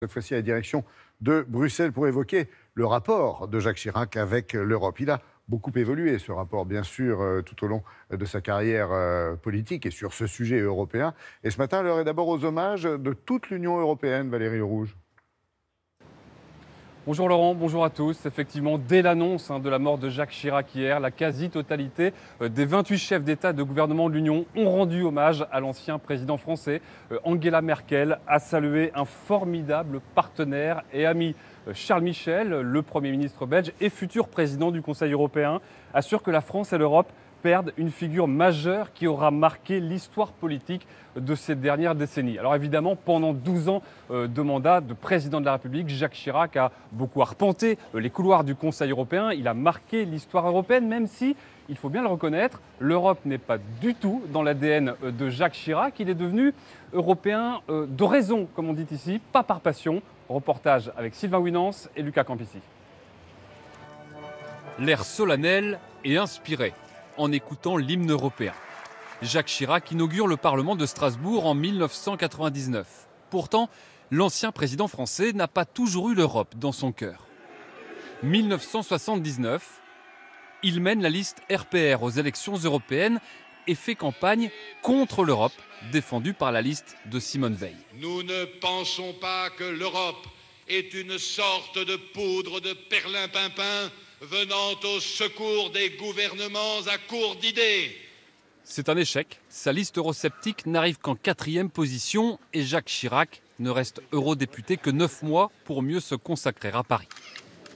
Cette fois-ci, à la direction de Bruxelles pour évoquer le rapport de Jacques Chirac avec l'Europe. Il a beaucoup évolué, ce rapport, bien sûr, tout au long de sa carrière politique et sur ce sujet européen. Et ce matin, l'heure est d'abord aux hommages de toute l'Union européenne, Valérie Rouge. Bonjour Laurent, bonjour à tous. Effectivement, dès l'annonce de la mort de Jacques Chirac hier, la quasi-totalité des 28 chefs d'État et de gouvernement de l'Union ont rendu hommage à l'ancien président français. Angela Merkel a salué un formidable partenaire et ami. Charles Michel, le Premier ministre belge et futur président du Conseil européen, assure que la France et l'Europe perdent une figure majeure qui aura marqué l'histoire politique de ces dernières décennies. Alors évidemment, pendant 12 ans de mandat de président de la République, Jacques Chirac a beaucoup arpenté les couloirs du Conseil européen. Il a marqué l'histoire européenne, même si, il faut bien le reconnaître, l'Europe n'est pas du tout dans l'ADN de Jacques Chirac. Il est devenu européen de raison, comme on dit ici, pas par passion. Reportage avec Sylvain Winance et Lucas Campissi. L'air solennel et inspiré en écoutant l'hymne européen. Jacques Chirac inaugure le Parlement de Strasbourg en 1999. Pourtant, l'ancien président français n'a pas toujours eu l'Europe dans son cœur. 1979, il mène la liste RPR aux élections européennes et fait campagne contre l'Europe, défendue par la liste de Simone Veil. Nous ne pensons pas que l'Europe est une sorte de poudre de perlimpinpin venant au secours des gouvernements à court d'idées. C'est un échec. Sa liste eurosceptique n'arrive qu'en 4e position et Jacques Chirac ne reste eurodéputé que 9 mois pour mieux se consacrer à Paris.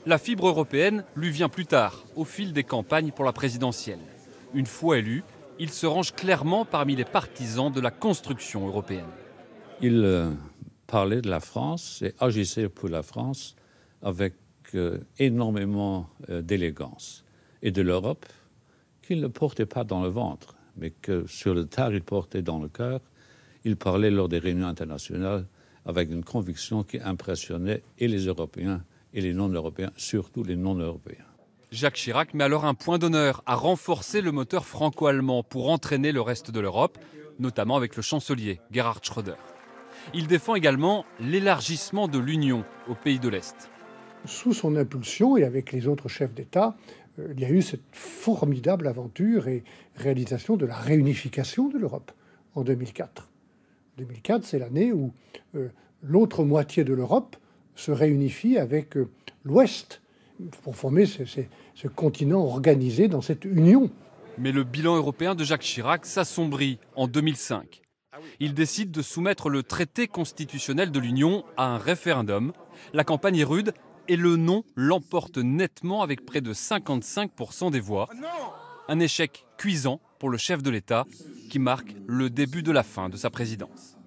La fibre européenne lui vient plus tard, au fil des campagnes pour la présidentielle. Une fois élu, il se range clairement parmi les partisans de la construction européenne. Il parlait de la France et agissait pour la France avec énormément d'élégance. Et de l'Europe qu'il ne portait pas dans le ventre, mais que sur le tard il portait dans le cœur. Il parlait lors des réunions internationales avec une conviction qui impressionnait et les Européens et les non-Européens, surtout les non-Européens. Jacques Chirac met alors un point d'honneur à renforcer le moteur franco-allemand pour entraîner le reste de l'Europe, notamment avec le chancelier Gerhard Schröder. Il défend également l'élargissement de l'Union aux pays de l'Est. Sous son impulsion et avec les autres chefs d'État, il y a eu cette formidable aventure et réalisation de la réunification de l'Europe en 2004. 2004, c'est l'année où l'autre moitié de l'Europe se réunifie avec l'Ouest pour former ce continent organisé dans cette union. Mais le bilan européen de Jacques Chirac s'assombrit en 2005. Il décide de soumettre le traité constitutionnel de l'Union à un référendum. La campagne est rude et le non l'emporte nettement avec près de 55% des voix. Un échec cuisant pour le chef de l'État qui marque le début de la fin de sa présidence.